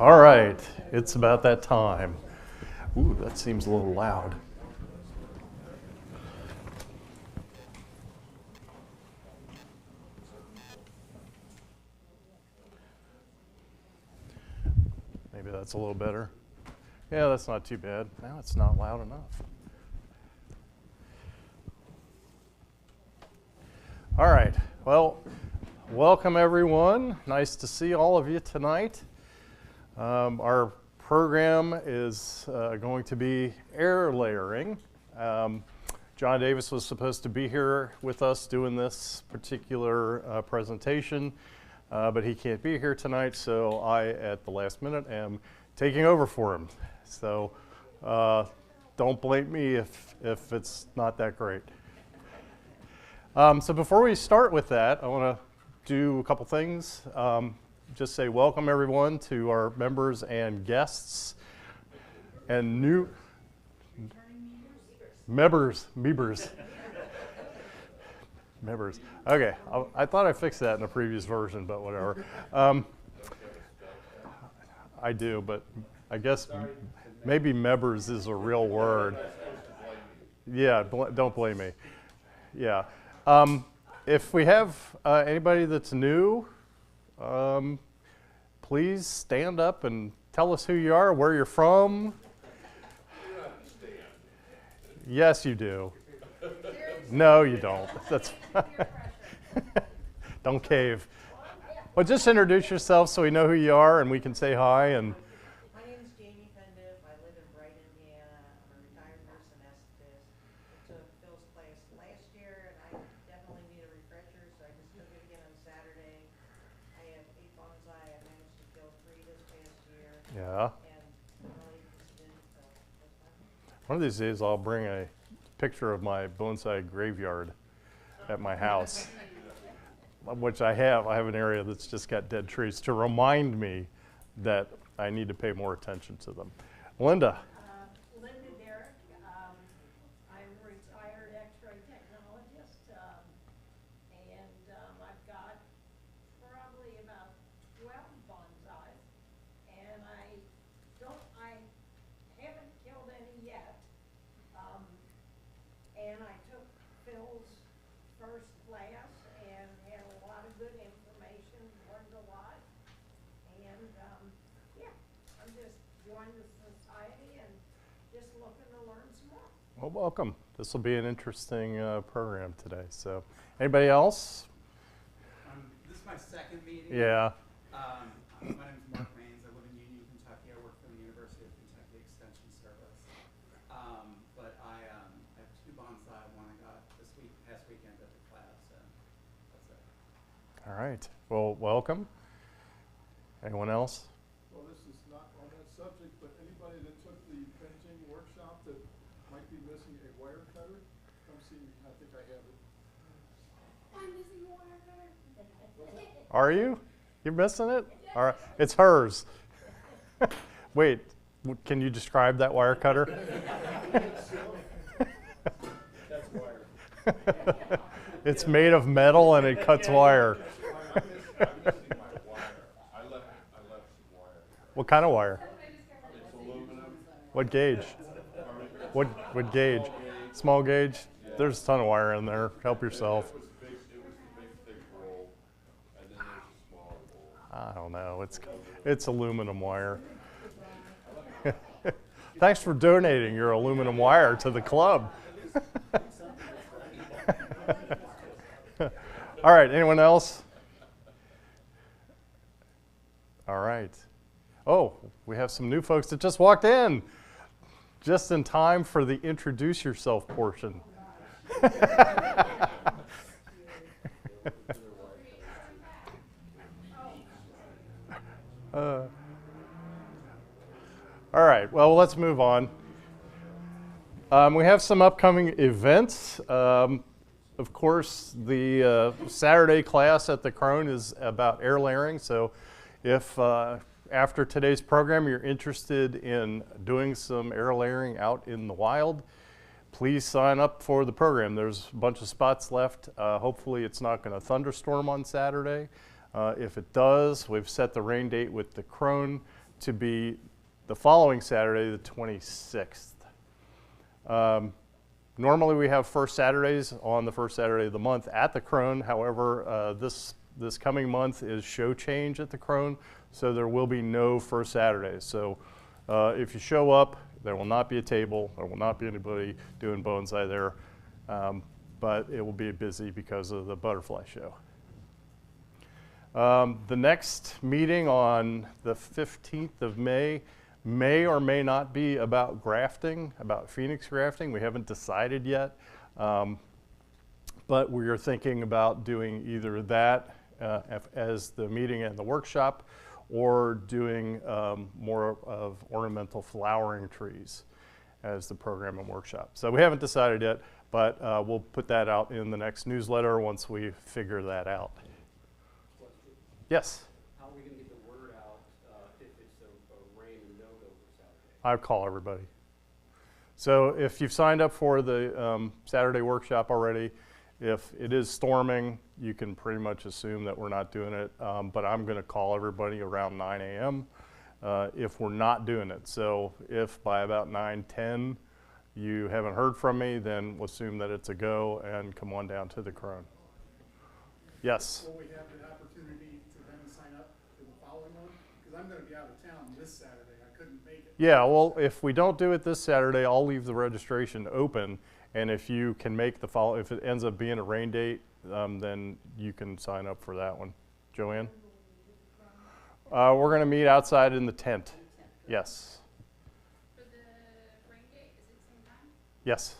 All right, it's about that time. Ooh, that seems a little loud. Maybe that's a little better. Yeah, that's not too bad. Now it's not loud enough. All right, well, welcome everyone. Nice to see all of you tonight. Our program is going to be air layering. John Davis was supposed to be here with us doing this particular presentation, but he can't be here tonight, so I, at the last minute, am taking over for him. So don't blame me if it's not that great. So before we start with that, I want to do a couple things. Just say welcome everyone to our members and guests and new members. Okay, I thought I fixed that in the previous version, but whatever. I do, but I guess maybe members is a real word. Yeah, don't blame me. Yeah. If we have anybody that's new, please stand up and tell us who you are, where you're from. Yes, you do. No, you don't. That's don't cave. Well, just introduce yourself so we know who you are and we can say hi. And my name is Jamie Pendiff. I live in Brighton, Indiana. I'm a retired nurse anesthetist. I took Phil's class last year, and I definitely need a refresher, so I just took it again on Saturday. I have 8 bonsai. I managed to kill 3 this past year. yeah, And I'm really interested, so that's fine. one of these days I'll bring a picture of my bonsai graveyard at my house, which I have. I have an area that's just got dead trees to remind me that I need to pay more attention to them. Linda. Linda Derrick. I'm a retired X-ray technologist, and I've got probably about 12 bonsai, and I haven't killed any yet. And I took Phil's first class and had a lot of good information, learned a lot, and yeah, I'm just joined the society and just looking to learn some more. Well, welcome. This will be an interesting program today. So, anybody else? This is my second meeting. Yeah. My name is Mark Maines. I live in Union, Kentucky. I work for the University of Kentucky Extension Service. But I have 2 bonsai. One I got past weekend at the class, and that's it. All right. Well, welcome. Anyone else? Well, this is not on that subject, but anybody that took the benching workshop that might be missing a wire cutter, come see me. I think I have it. I'm missing a wire cutter. Are you? You're missing it? All right. It's hers. Wait, can you describe that wire cutter? That's wire. It's made of metal and it cuts wire. I'm missing my wire. I left some wire. What kind of wire? It's aluminum. What gauge? What gauge? Small gauge? There's a ton of wire in there. Help yourself. It was the big thick roll, and then there's a smaller roll. I don't know. It's aluminum wire. Thanks for donating your aluminum wire to the club. All right, anyone else? All right. Oh, we have some new folks that just walked in. Just in time for the introduce yourself portion. All right, well, let's move on. We have some upcoming events. Of course, the Saturday class at the Crone is about air layering, so if after today's program you're interested in doing some air layering out in the wild, please sign up for the program. There's a bunch of spots left. Hopefully it's not going to thunderstorm on Saturday. If it does, we've set the rain date with the Crone to be the following Saturday, the 26th. Normally we have first Saturdays on the first Saturday of the month at the Crone. However, this coming month is show change at the Crone, so there will be no first Saturdays. So if you show up, there will not be a table, there will not be anybody doing bonsai there, but it will be busy because of the butterfly show. The next meeting on the 15th of may or may not be about grafting, about Phoenix grafting. We haven't decided yet, but we are thinking about doing either that as the meeting and the workshop, or doing more of ornamental flowering trees as the program and workshop. So we haven't decided yet, but we'll put that out in the next newsletter once we figure that out. Yes? How are we going to get the word out if it's a rain and no-go for Saturday? I call everybody. So if you've signed up for the Saturday workshop already, if it is storming, you can pretty much assume that we're not doing it, but I'm going to call everybody around 9 a.m. If we're not doing it. So if by about 9:10 you haven't heard from me, then we'll assume that it's a go and come on down to the Crone. Yes? Will we have the opportunity to then sign up for the following one? Because I'm going to be out of town this Saturday. I couldn't make it. Yeah, well, if we don't do it this Saturday, I'll leave the registration open. And if you can make the follow, if it ends up being a rain date, then you can sign up for that one. Joanne? We're going to meet outside in the tent. Yes. For the rain date, is it same time? Yes.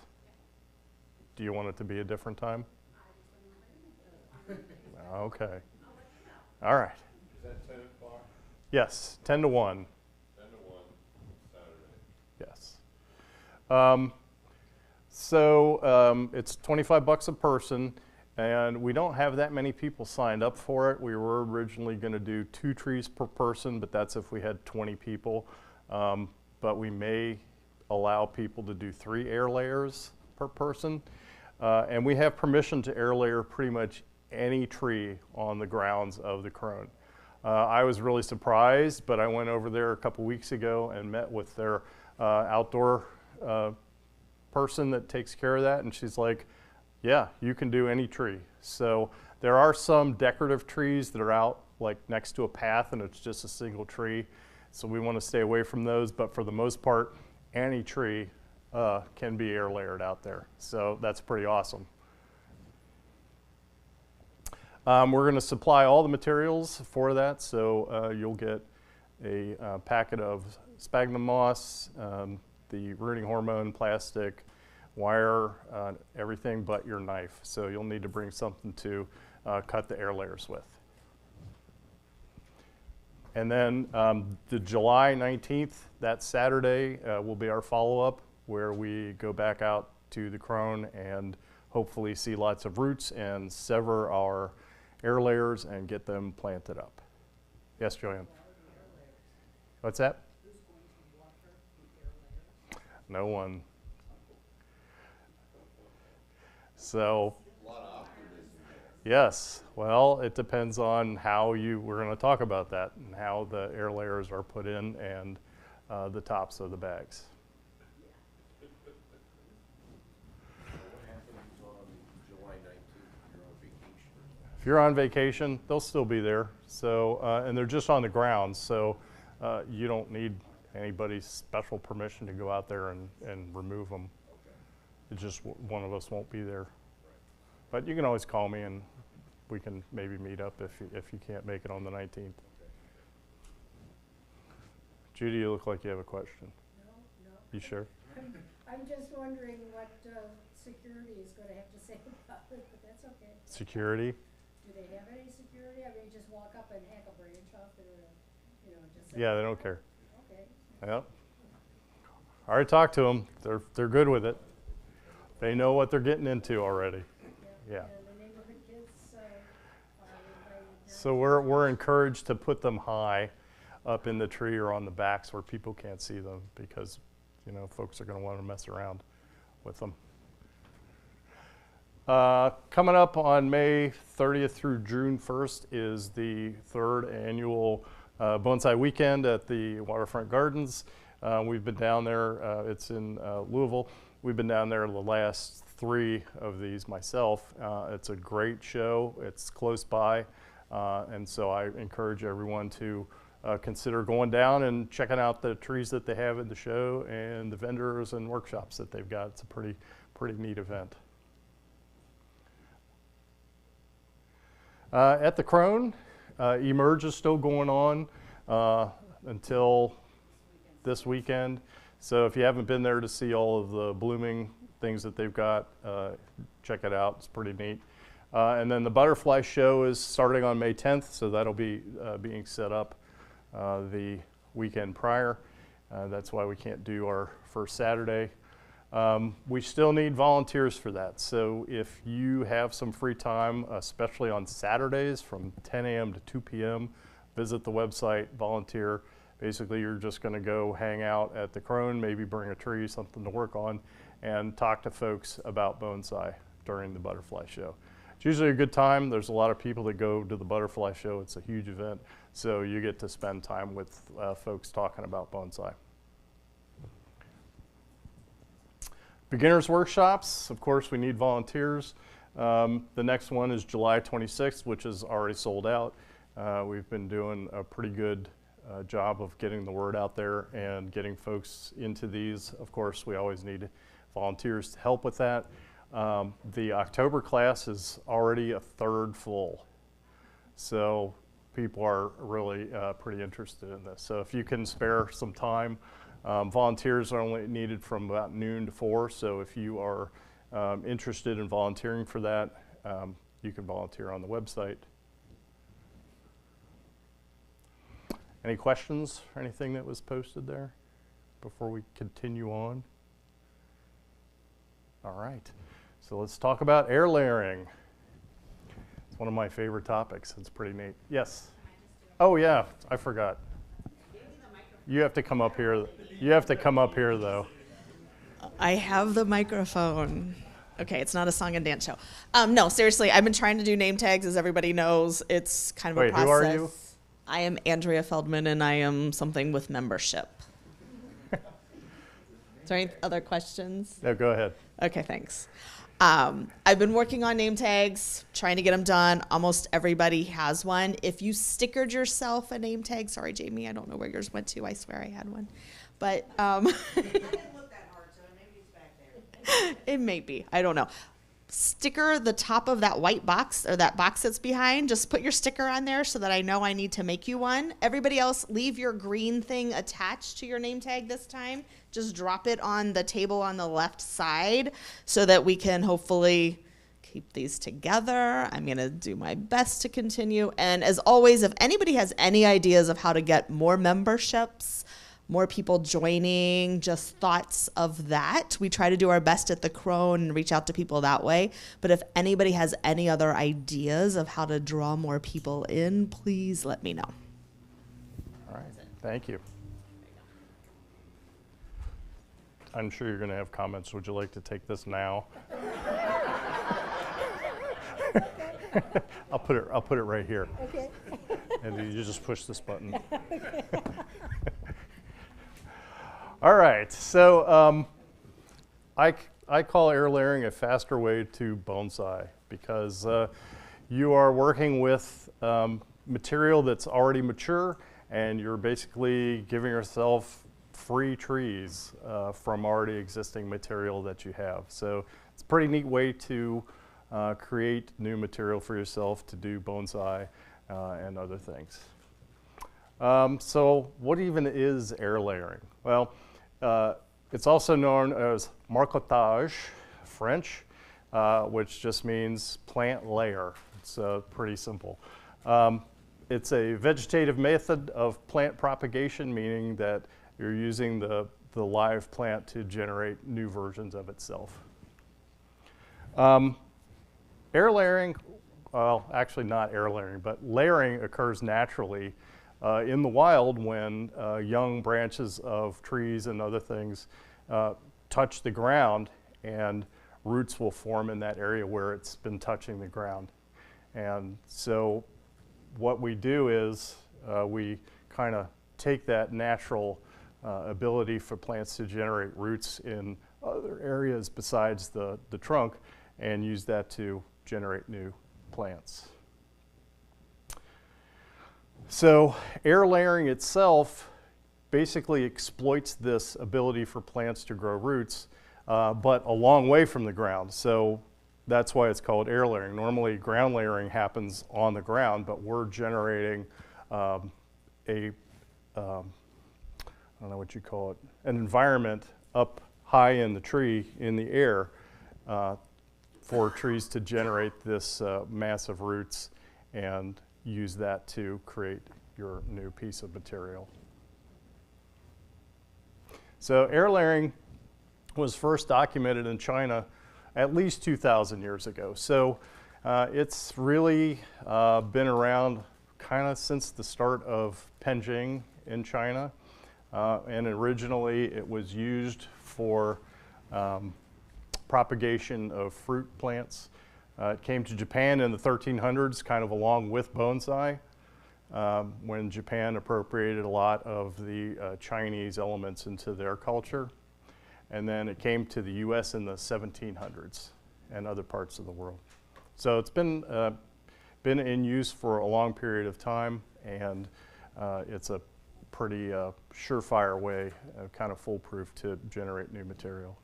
Do you want it to be a different time? Okay. All right. Is that 10 o'clock? Yes, 10 to 1. 10 to 1, Saturday. Yes. So it's $25 a person, and we don't have that many people signed up for it. We were originally going to do 2 trees per person, but that's if we had 20 people. But we may allow people to do 3 air layers per person. And we have permission to air layer pretty much any tree on the grounds of the Crone. I was really surprised, but I went over there a couple weeks ago and met with their outdoor person that takes care of that, and she's like, yeah, you can do any tree. So there are some decorative trees that are out like next to a path and it's just a single tree. So we want to stay away from those, but for the most part, any tree can be air layered out there. So that's pretty awesome. We're going to supply all the materials for that, so you'll get a packet of sphagnum moss, the rooting hormone, plastic, wire, everything but your knife. So you'll need to bring something to cut the air layers with. And then the July 19th, that Saturday, will be our follow-up where we go back out to the Crone and hopefully see lots of roots and sever our air layers and get them planted up. Yes, Joanne? What's that? No one. So, yes, well, it depends on how we're going to talk about that and how the air layers are put in and the tops of the bags. If you're on vacation, they'll still be there. So, and they're just on the grounds, so you don't need anybody's special permission to go out there and remove them. It's just one of us won't be there. But you can always call me and we can maybe meet up if you can't make it on the 19th. Judy, you look like you have a question. No. You sure? I'm just wondering what security is going to have to say about it, but that's okay. Security? Do they have any security? I mean, you just walk up and hack a branch off there and, just say, Yeah, they don't care. okay. Yep. I already talked to them. They're good with it. They know what they're getting into already. Yeah. And the neighborhood kids are invited. So we're encouraged to put them high up in the tree or on the backs where people can't see them because, folks are going to want to mess around with them. Coming up on May 30th through June 1st is the 3rd annual Bonsai Weekend at the Waterfront Gardens. We've been down there, it's in Louisville. We've been down there the last 3 of these myself. It's a great show, it's close by, and so I encourage everyone to consider going down and checking out the trees that they have in the show and the vendors and workshops that they've got. It's a pretty neat event. At the Crone, Emerge is still going on until this weekend. So if you haven't been there to see all of the blooming things that they've got, check it out. It's pretty neat. And then the Butterfly Show is starting on May 10th, so that'll be being set up the weekend prior. That's why we can't do our first Saturday. We still need volunteers for that. So if you have some free time, especially on Saturdays from 10 a.m. to 2 p.m., visit the website, volunteer. Basically, you're just going to go hang out at the Crone, maybe bring a tree, something to work on, and talk to folks about bonsai during the Butterfly Show. It's usually a good time. There's a lot of people that go to the Butterfly Show. It's a huge event, so you get to spend time with folks talking about bonsai. Beginners workshops, of course, we need volunteers. The next one is July 26th, which is already sold out. We've been doing a pretty good job of getting the word out there and getting folks into these. Of course, we always need volunteers to help with that. The October class is already a third full. So people are really pretty interested in this. So if you can spare some time, volunteers are only needed from about noon to 4. So if you are interested in volunteering for that, you can volunteer on the website. Any questions or anything that was posted there before we continue on? All right, so let's talk about air layering. It's one of my favorite topics. It's pretty neat. Yes? Oh yeah, I forgot. You have to come up here. You have to come up here though. I have the microphone. Okay, it's not a song and dance show. No, seriously, I've been trying to do name tags, as everybody knows. It's kind of a process. Wait, who are you? I am Andrea Feldman, and I am something with membership. Is there any other questions? No, go ahead. Okay, thanks. I've been working on name tags, trying to get them done. Almost everybody has one. If you stickered yourself a name tag, sorry, Jamie, I don't know where yours went to. I swear I had one. But I didn't look that hard, so maybe it's back there. it may be. I don't know. Sticker the top of that white box or that box that's behind. Just put your sticker on there so that I know I need to make you one. Everybody else, leave your green thing attached to your name tag this time. Just drop it on the table on the left side so that we can hopefully keep these together. I'm going to do my best to continue. And as always, if anybody has any ideas of how to get more memberships, more people joining, just thoughts of that. We try to do our best at the Crone and reach out to people that way. But if anybody has any other ideas of how to draw more people in, please let me know. All right, thank you. I'm sure you're going to have comments. Would you like to take this now? I'll put it right here. Okay. And you just push this button. All right, so I call air layering a faster way to bonsai because you are working with material that's already mature, and you're basically giving yourself free trees from already existing material that you have. So it's a pretty neat way to create new material for yourself to do bonsai and other things. So what even is air layering? Well, it's also known as marcotage, French, which just means plant layer. It's pretty simple. It's a vegetative method of plant propagation, meaning that you're using the live plant to generate new versions of itself. Air layering, well, actually not air layering, but layering occurs naturally in the wild when young branches of trees and other things touch the ground, and roots will form in that area where it's been touching the ground. And so what we do is we kind of take that natural ability for plants to generate roots in other areas besides the trunk and use that to generate new plants. So air layering itself basically exploits this ability for plants to grow roots, but a long way from the ground. So that's why it's called air layering. Normally ground layering happens on the ground, but we're generating I don't know what you call it, an environment up high in the tree, in the air, for trees to generate this massive roots and use that to create your new piece of material. So air layering was first documented in China at least 2,000 years ago. So it's really been around kind of since the start of penjing in China. And originally it was used for propagation of fruit plants. It came to Japan in the 1300s, kind of along with bonsai, when Japan appropriated a lot of the Chinese elements into their culture. And then it came to the US in the 1700s and other parts of the world. So it's been in use for a long period of time, and it's a pretty surefire way, kind of foolproof, to generate new material.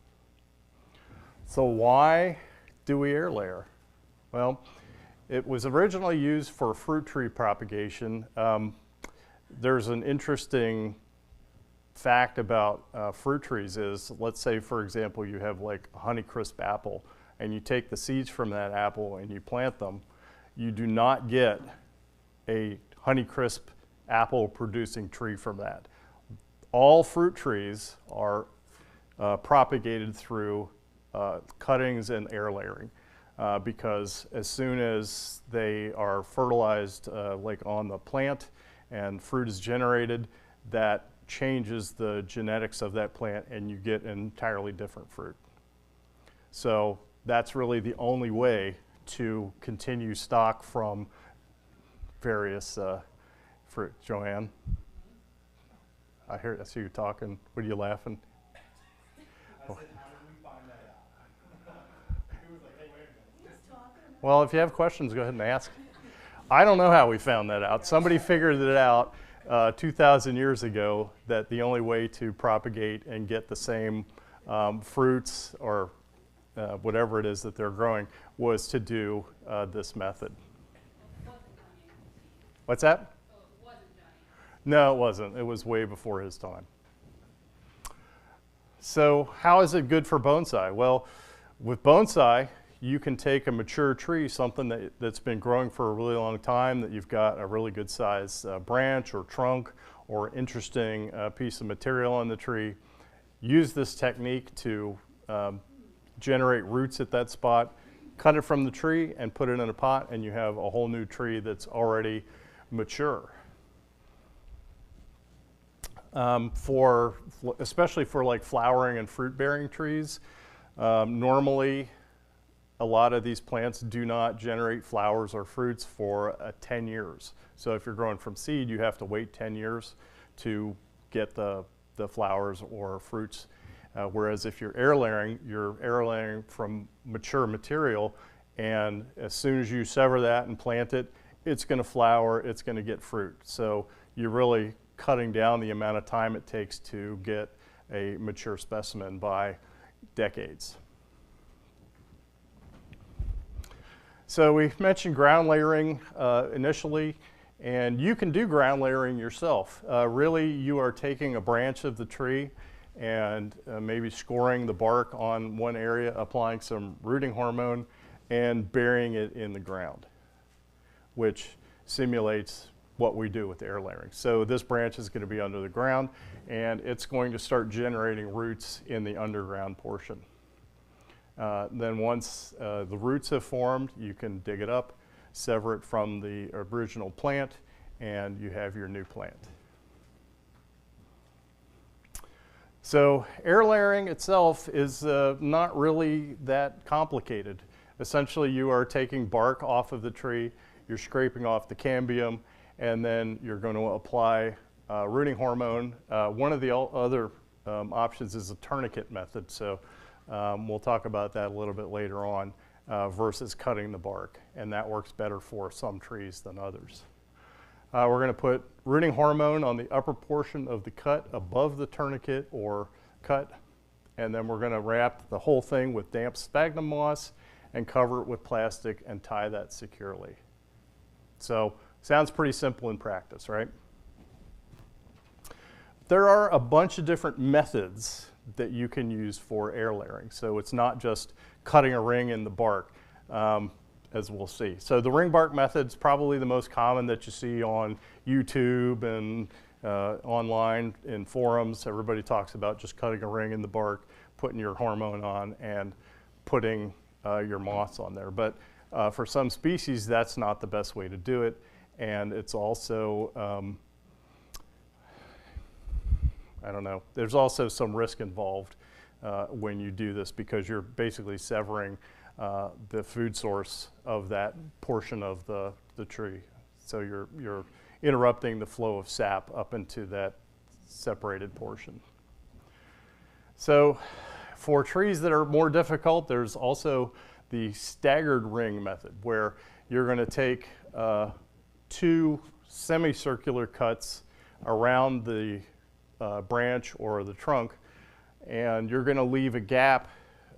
So why do we air layer? Well, it was originally used for fruit tree propagation. There's an interesting fact about fruit trees is, let's say for example you have like a Honeycrisp apple and you take the seeds from that apple and you plant them, you do not get a Honeycrisp apple producing tree from that. All fruit trees are propagated through cuttings and air layering, because as soon as they are fertilized like on the plant and fruit is generated, that changes the genetics of that plant and you get an entirely different fruit. So that's really the only way to continue stock from various fruit. Joanne, I see you talking. What are you laughing? I said, how did we find that out? He was like, hey, wait a minute. Well, if you have questions, go ahead and ask. I don't know how we found that out. Somebody figured it out 2,000 years ago, that the only way to propagate and get the same fruits or whatever it is that they're growing was to do this method. What's that? No, it wasn't. It was way before his time. So how is it good for bonsai? Well, with bonsai, you can take a mature tree, something that's been growing for a really long time, that you've got a really good size branch or trunk or interesting piece of material on the tree. Use this technique to generate roots at that spot, cut it from the tree and put it in a pot, and you have a whole new tree that's already mature. Especially for like flowering and fruit bearing trees, normally a lot of these plants do not generate flowers or fruits for 10 years. So if you're growing from seed, you have to wait 10 years to get the flowers or fruits. Whereas if you're air layering from mature material, and as soon as you sever that and plant it, it's going to flower, it's going to get fruit. So you're really cutting down the amount of time it takes to get a mature specimen by decades. So we mentioned ground layering initially, and you can do ground layering yourself. Really, you are taking a branch of the tree and maybe scoring the bark on one area, applying some rooting hormone, and burying it in the ground, which simulates what we do with air layering. So this branch is going to be under the ground, and it's going to start generating roots in the underground portion. Then once the roots have formed, you can dig it up, sever it from the original plant, and you have your new plant. So air layering itself is not really that complicated. Essentially, you are taking bark off of the tree, you're scraping off the cambium, and then you're going to apply rooting hormone. One of the other options is a tourniquet method, so we'll talk about that a little bit later on, versus cutting the bark, and that works better for some trees than others. We're going to put rooting hormone on the upper portion of the cut above the tourniquet or cut, and then we're going to wrap the whole thing with damp sphagnum moss and cover it with plastic and tie that securely. So, sounds pretty simple in practice, right? There are a bunch of different methods that you can use for air layering. So it's not just cutting a ring in the bark, as we'll see. So the ring bark method is probably the most common that you see on YouTube and online in forums. Everybody talks about just cutting a ring in the bark, putting your hormone on, and putting your moss on there. But for some species, that's not the best way to do it. And it's also, I don't know, there's also some risk involved when you do this, because you're basically severing the food source of that portion of the tree. So you're interrupting the flow of sap up into that separated portion. So for trees that are more difficult, there's also the staggered ring method, where you're going to take 2 semicircular cuts around the branch or the trunk, and you're going to leave a gap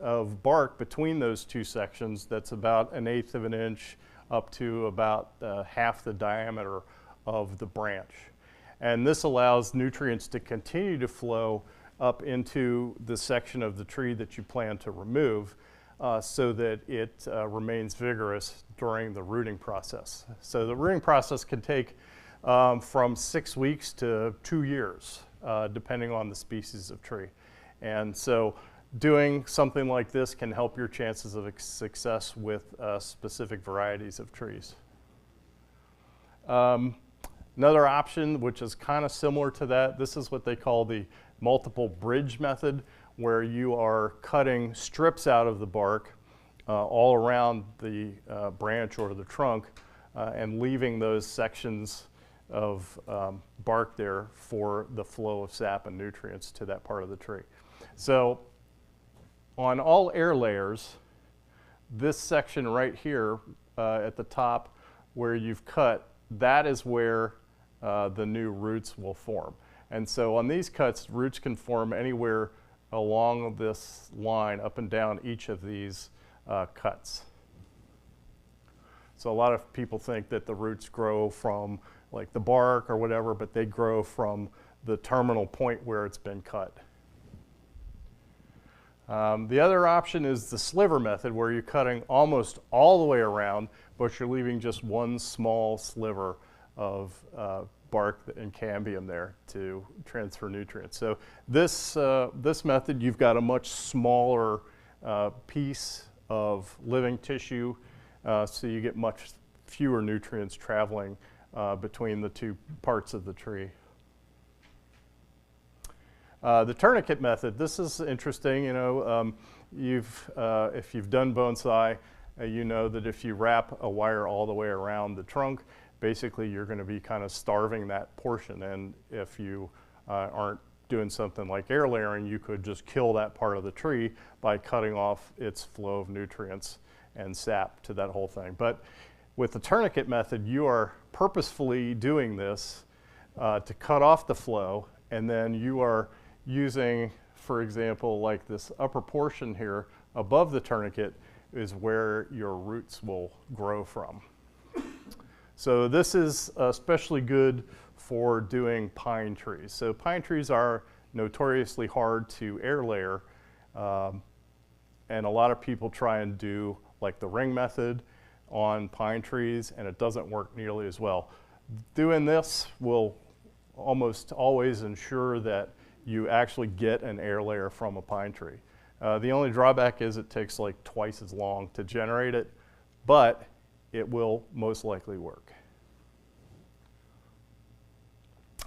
of bark between those 2 sections that's about 1/8 of an inch up to about half the diameter of the branch. And this allows nutrients to continue to flow up into the section of the tree that you plan to remove, so that it remains vigorous during the rooting process. So the rooting process can take from 6 weeks to 2 years, depending on the species of tree. And so doing something like this can help your chances of success with specific varieties of trees. Another option, which is kind of similar to that, this is what they call the multiple bridge method, where you are cutting strips out of the bark all around the branch or the trunk, and leaving those sections of bark there for the flow of sap and nutrients to that part of the tree. So on all air layers, this section right here at the top where you've cut, that is where the new roots will form. And so on these cuts, roots can form anywhere along this line up and down each of these cuts. So a lot of people think that the roots grow from like the bark or whatever, but they grow from the terminal point where it's been cut. The other option is the sliver method, where you're cutting almost all the way around, but you're leaving just one small sliver of bark and cambium there to transfer nutrients. So this method, you've got a much smaller piece of living tissue, so you get much fewer nutrients traveling between the 2 parts of the tree. The tourniquet method, this is interesting. You know, if you've done bonsai, you know that if you wrap a wire all the way around the trunk, basically you're going to be kind of starving that portion. And if you aren't doing something like air layering, you could just kill that part of the tree by cutting off its flow of nutrients and sap to that whole thing. But with the tourniquet method, you are purposefully doing this to cut off the flow, and then you are using, for example, like this upper portion here above the tourniquet is where your roots will grow from. So this is especially good for doing pine trees. So pine trees are notoriously hard to air layer, and a lot of people try and do like the ring method on pine trees, and it doesn't work nearly as well. Doing this will almost always ensure that you actually get an air layer from a pine tree. The only drawback is it takes like twice as long to generate it, but it will most likely work.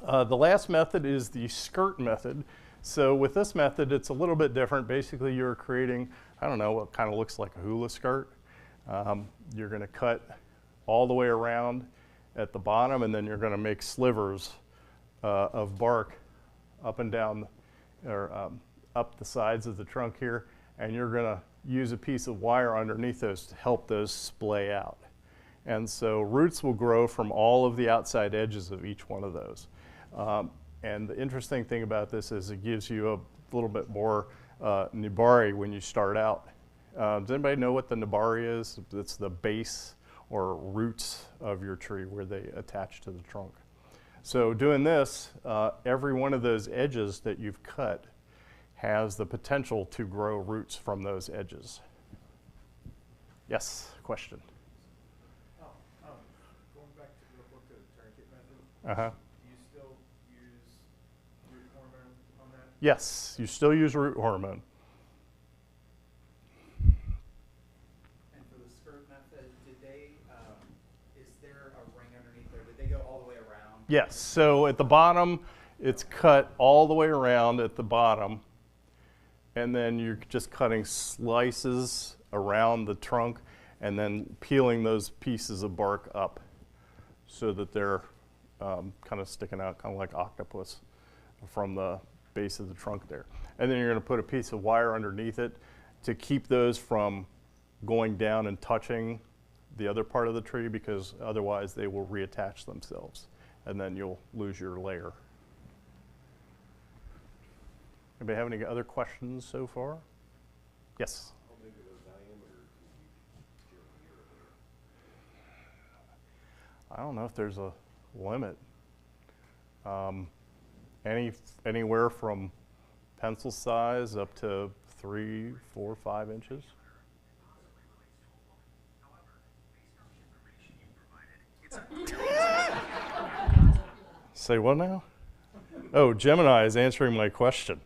The last method is the skirt method. So with this method, it's a little bit different. Basically, you're creating, I don't know, what kind of looks like a hula skirt. You're going to cut all the way around at the bottom, and then you're going to make slivers of bark up and down, or up the sides of the trunk here, and you're going to use a piece of wire underneath those to help those splay out. And so roots will grow from all of the outside edges of each one of those. And the interesting thing about this is it gives you a little bit more nibari when you start out. Does anybody know what the nibari is? It's the base or roots of your tree where they attach to the trunk. So doing this, every one of those edges that you've cut has the potential to grow roots from those edges. Yes, question? Going back to the book, the tourniquet method, Uh-huh. do you still use root hormone on that? Yes, you still use root hormone. And for the skirt method, did they, is there a ring underneath there? Did they go all the way around? Yes, so at the bottom, it's cut all the way around at the bottom, and then you're just cutting slices around the trunk and then peeling those pieces of bark up so that they're kind of sticking out, kind of like octopus from the base of the trunk there. And then you're going to put a piece of wire underneath it to keep those from going down and touching the other part of the tree, because otherwise they will reattach themselves and then you'll lose your layer. Anybody have any other questions so far? Yes? How big of a diameter can you get here? I don't know if there's a limit. Anywhere from pencil size up to 3, 4, 5 inches. Say what now? Oh, Gemini is answering my question,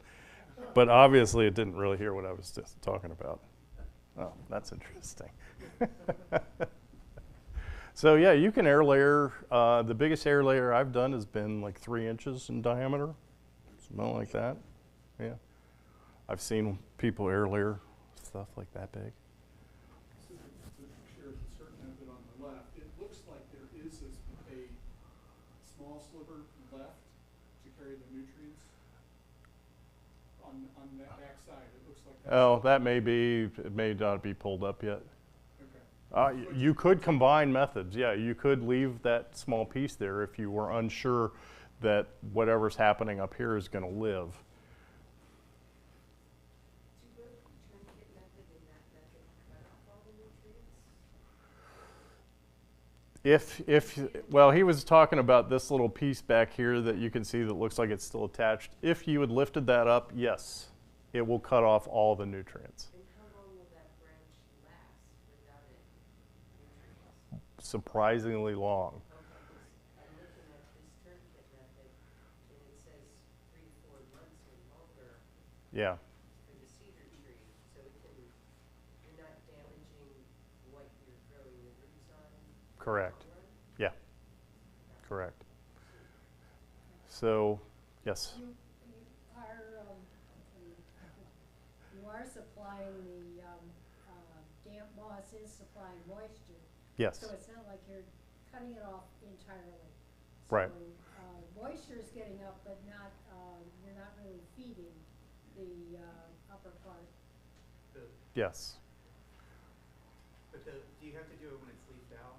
but obviously it didn't really hear what I was just talking about. Oh, that's interesting. So yeah, you can air layer. The biggest air layer I've done has been like 3 inches in diameter, something like that. Yeah, I've seen people air layer stuff like that big. So to share the certain method on the left, it looks like there is a small sliver left to carry the nutrients on that back side. It looks like that's Oh, that may be. It may not be pulled up yet. okay. You could combine methods. Yeah, you could leave that small piece there if you were unsure that whatever's happening up here is going to live. Do you go with the tourniquet method in that method to cut off all the nutrients? Well, he was talking about this little piece back here that you can see that looks like it's still attached. If you had lifted that up, yes, it will cut off all the nutrients. And how long will that branch last without it nutrients? Surprisingly long. Okay, 'cause I'm looking at this tourniquet method, and it says 3 to 4 months or longer Yeah, for the cedar tree, so it can, you're not damaging what you're growing the roots on? correct. Yeah, correct. So, yes. You are supplying the, damp moss is supplying moisture. Yes. So it's not like you're cutting it off entirely. Right. So, moisture is getting up, but not, you're not really feeding the, upper part. Yes. But do you have to do it when it's leafed out?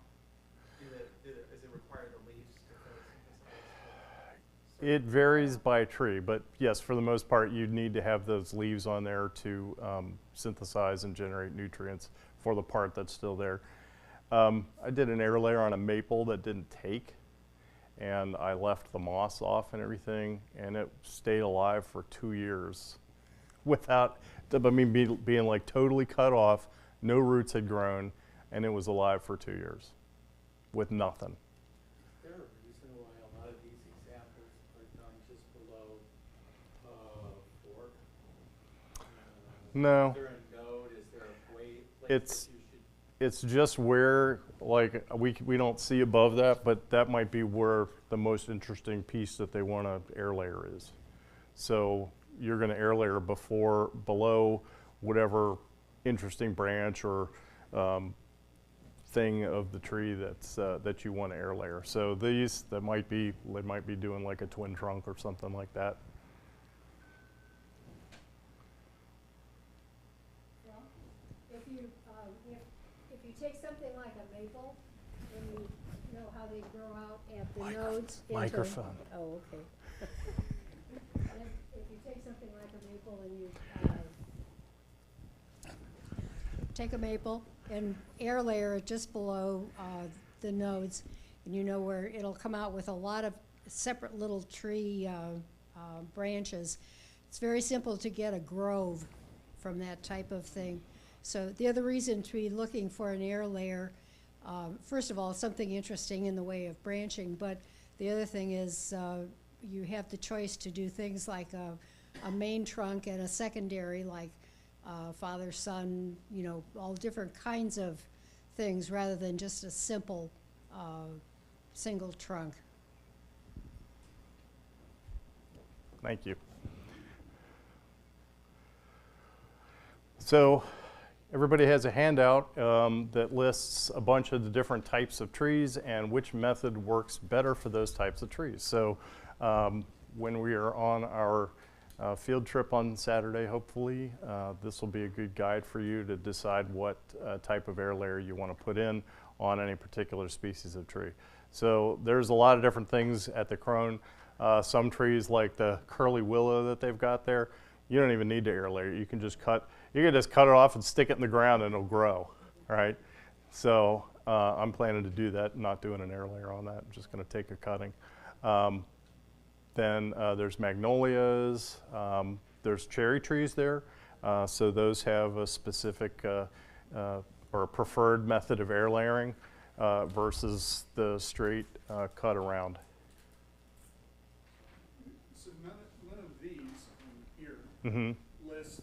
Does it require the leaves to photosynthesize? It varies by tree, but yes, for the most part, you'd need to have those leaves on there to synthesize and generate nutrients for the part that's still there. I did an air layer on a maple that didn't take, and I left the moss off and everything, and it stayed alive for 2 years without, being like totally cut off, no roots had grown, and it was alive for 2 years with nothing. Is there a reason why a lot of these examples are done just below fork? No. Is there a node, is there a weight? Like It's- that you should- It's just where, like, we don't see above that, but that might be where the most interesting piece that they want to air layer is. So you're going to air layer below whatever interesting branch or thing of the tree that's that you want to air layer. So these they might be doing like a twin trunk or something like that. Well, if you take something like a maple, and you know how they grow out at the nodes. Microphone. Oh, okay. If you take something like a maple and you take a maple and air layer it just below the nodes, and you know where it'll come out with a lot of separate little tree branches. It's very simple to get a grove from that type of thing. So the other reason to be looking for an air layer, first of all, something interesting in the way of branching, but the other thing is you have the choice to do things like a main trunk and a secondary, like father, son, you know, all different kinds of things rather than just a simple single trunk. Thank you. So everybody has a handout that lists a bunch of the different types of trees and which method works better for those types of trees. So when we are on our field trip on Saturday, hopefully, this will be a good guide for you to decide what type of air layer you want to put in on any particular species of tree. So there's a lot of different things at the Crone. Some trees like the curly willow that they've got there, you don't even need to air layer. You can just cut it off and stick it in the ground and it'll grow, right? So I'm planning to do that, not doing an air layer on that. I'm just going to take a cutting. Then there's magnolias, there's cherry trees there. So those have a specific or a preferred method of air layering versus the straight cut around. So none of these in here Mm-hmm. list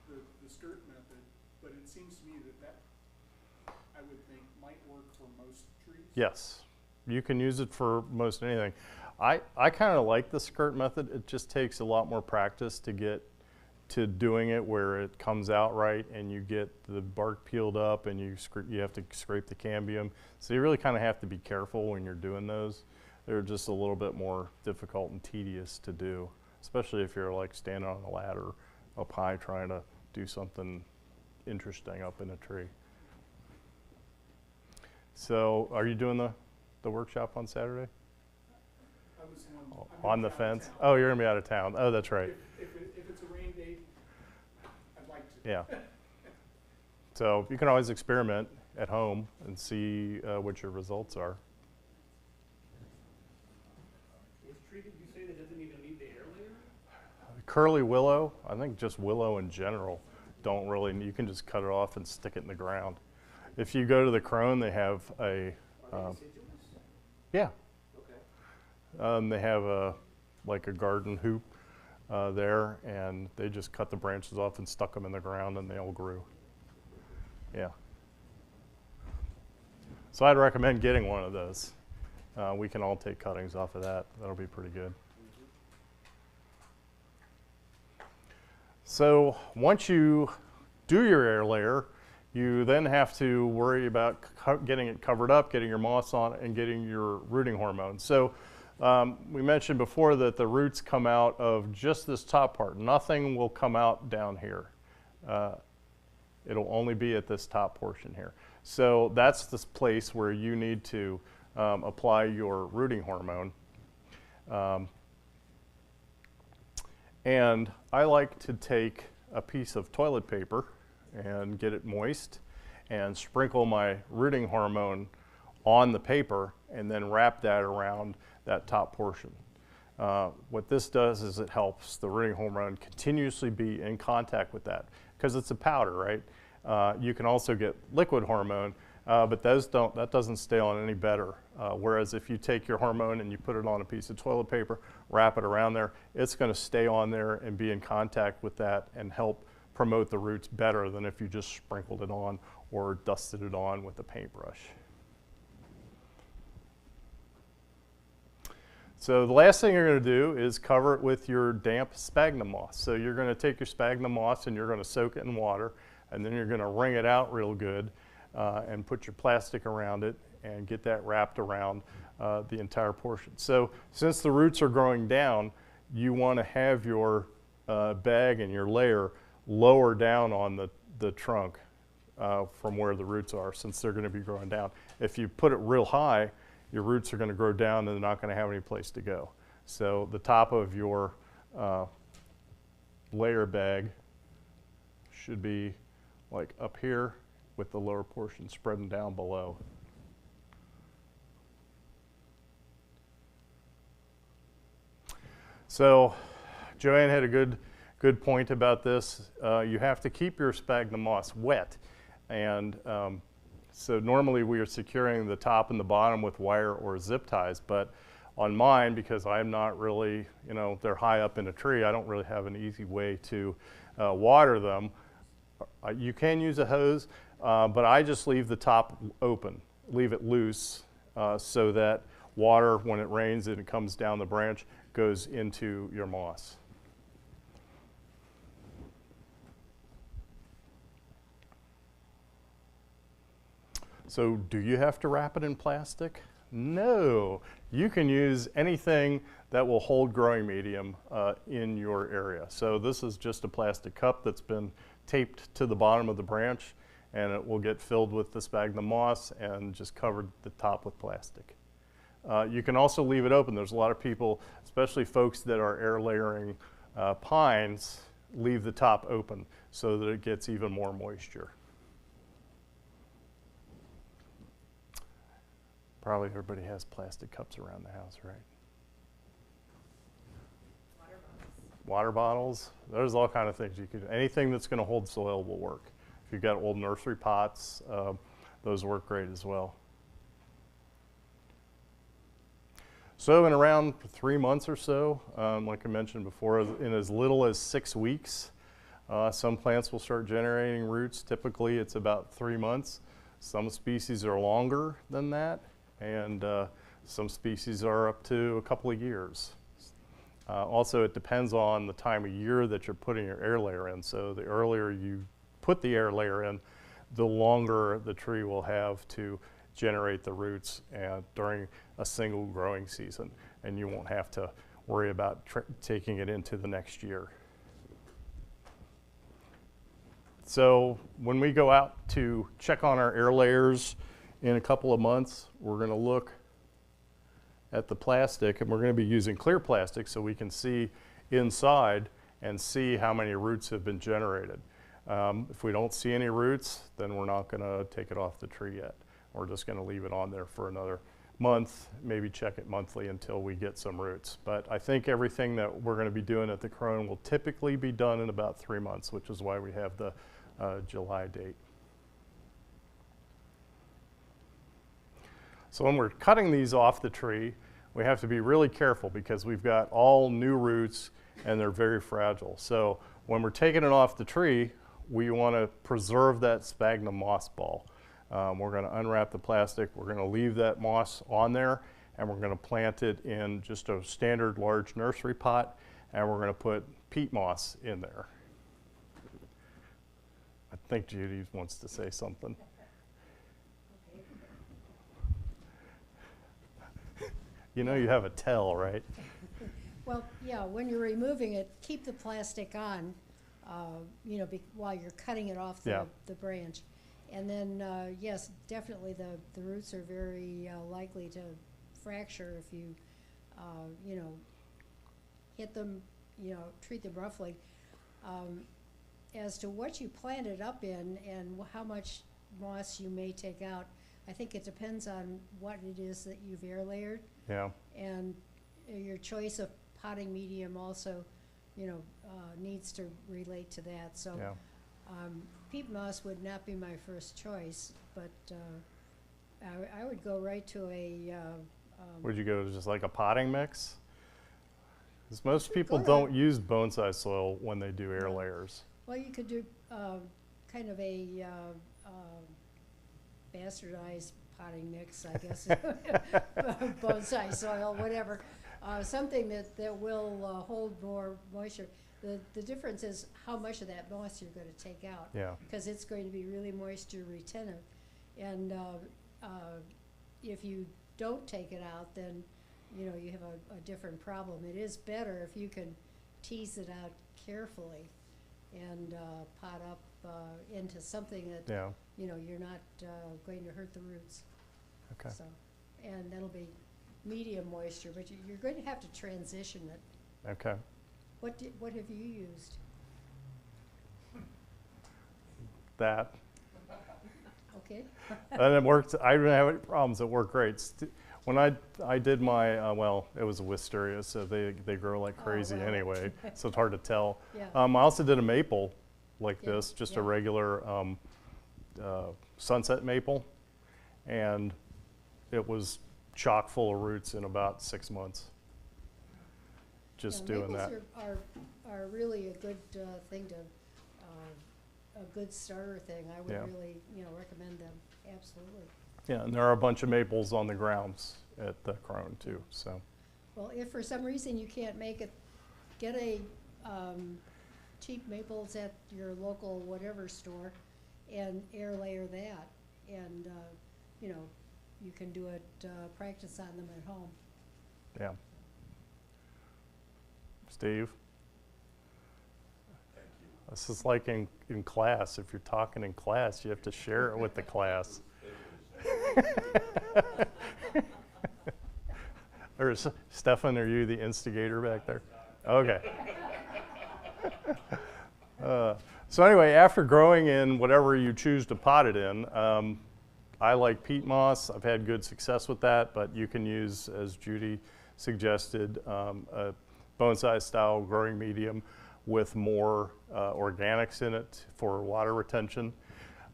the skirt method, but it seems to me that I would think might work for most trees. Yes, you can use it for most anything. I kind of like the skirt method. It just takes a lot more practice to get to doing it where it comes out right and you get the bark peeled up and you have to scrape the cambium. So you really kind of have to be careful when you're doing those. They're just a little bit more difficult and tedious to do, especially if you're like standing on a ladder up high trying to do something interesting up in a tree. So are you doing the workshop on Saturday? I was On the fence? Oh, you're gonna be out of town. Oh, that's right. If it's a rain date, I'd like to. Yeah. So you can always experiment at home and see what your results are. Which tree did you say that doesn't even need the air layer? Curly willow, I think just willow in general, don't really, you can just cut it off and stick it in the ground. If you go to the Crone, they have a, Are they deciduous? yeah, Okay. they have like a garden hoop there, and they just cut the branches off and stuck them in the ground and they all grew. Yeah. So I'd recommend getting one of those. We can all take cuttings off of that. That'll be pretty good. So once you do your air layer, you then have to worry about getting it covered up, getting your moss on it, and getting your rooting hormone. So we mentioned before that the roots come out of just this top part. Nothing will come out down here. It'll only be at this top portion here. So that's this place where you need to apply your rooting hormone. And I like to take a piece of toilet paper and get it moist and sprinkle my rooting hormone on the paper and then wrap that around that top portion. What this does is it helps the rooting hormone continuously be in contact with that because it's a powder, right? You can also get liquid hormone, but that doesn't stay on any better. Whereas if you take your hormone and you put it on a piece of toilet paper, wrap it around there, it's going to stay on there and be in contact with that and help promote the roots better than if you just sprinkled it on or dusted it on with a paintbrush. So the last thing you're going to do is cover it with your damp sphagnum moss. So you're going to take your sphagnum moss and you're going to soak it in water, and then you're going to wring it out real good. and put your plastic around it and get that wrapped around the entire portion. So since the roots are growing down, you want to have your bag and your layer lower down on the trunk from where the roots are, since they're going to be growing down. If you put it real high, your roots are going to grow down and they're not going to have any place to go. So the top of your layer bag should be like up here with the lower portion spreading down below. So Joanne had a good point about this. You have to keep your sphagnum moss wet. And so normally we are securing the top and the bottom with wire or zip ties, but on mine, because I'm not really, they're high up in a tree, I don't really have an easy way to water them. You can use a hose, but I just leave the top open, leave it loose, so that water, when it rains and it comes down the branch, goes into your moss. So do you have to wrap it in plastic? No. You can use anything that will hold growing medium in your area. So this is just a plastic cup that's been taped to the bottom of the branch, and it will get filled with the sphagnum moss and just covered the top with plastic. You can also leave it open. There's a lot of people, especially folks that are air layering pines, leave the top open so that it gets even more moisture. Probably everybody has plastic cups around the house, right? Water bottles. There's all kind of things you could. Anything that's going to hold soil will work. If you've got old nursery pots, those work great as well. So in around 3 months or so, like I mentioned before, in as little as 6 weeks, some plants will start generating roots. Typically, it's about 3 months. Some species are longer than that, and some species are up to a couple of years. Also, it depends on the time of year that you're putting your air layer in. So the earlier you put the air layer in, the longer the tree will have to generate the roots during a single growing season, and you won't have to worry about taking it into the next year. So when we go out to check on our air layers in a couple of months, we're going to look at the plastic, and we're going to be using clear plastic so we can see inside and see how many roots have been generated. If we don't see any roots, then we're not going to take it off the tree yet. We're just going to leave it on there for another month, maybe check it monthly until we get some roots. But I think everything that we're going to be doing at the Crone will typically be done in about 3 months, which is why we have the July date. So when we're cutting these off the tree, we have to be really careful because we've got all new roots and they're very fragile. So when we're taking it off the tree, we want to preserve that sphagnum moss ball. We're going to unwrap the plastic, we're going to leave that moss on there, and we're going to plant it in just a standard large nursery pot, and we're going to put peat moss in there. I think Judy wants to say something. You know you have a tell, right? Well, yeah, when you're removing it, keep the plastic on, while you're cutting it off the branch. And then, yes, definitely the roots are very likely to fracture if you, hit them, treat them roughly. As to what you plant it up in and how much moss you may take out, I think it depends on what it is that you've air layered. Yeah. And your choice of potting medium also, needs to relate to that. So Yeah. Peat moss would not be my first choice, but I would go right to a. Would you go to just like a potting mix? Because most Go people ahead. don't use bone-size soil when they do air layers. Well, you could do kind of a bastardized potting mix, I guess, bone-size soil, whatever. Something that will hold more moisture. The difference is how much of that moss you're going to take out. Yeah. Because it's going to be really moisture retentive. And if you don't take it out, then, you know, you have a different problem. It is better if you can tease it out carefully and pot up into something that, Yeah. you know, you're not going to hurt the roots. Okay. So, and that'll be medium moisture, but you're going to have to transition it. Okay. What have you used? That. Okay. And it worked. I didn't have any problems. It worked great. When I did my, well, it was a wisteria, so they grow like Oh, crazy well. anyway, so it's hard to tell. Yeah. I also did a maple like Yeah, this, just yeah. a regular sunset maple, and it was chock full of roots in about 6 months. Just Yeah, doing that. maples are really a good thing to, a good starter thing. I would Yeah. really, you know, recommend them, absolutely. Yeah, and there are a bunch of maples on the grounds at the Crone too, so. Well, if for some reason you can't make it, get a cheap maples at your local whatever store and air layer that. And, you know, you can do it, practice on them at home. Yeah. Steve? Thank you. This is like in class. If you're talking in class, you have to share it with the class. Or Stefan, are you the instigator back there? Okay. So anyway, after growing in whatever you choose to pot it in, I like peat moss. I've had good success with that, but you can use, as Judy suggested, a bonsai style growing medium with more organics in it for water retention.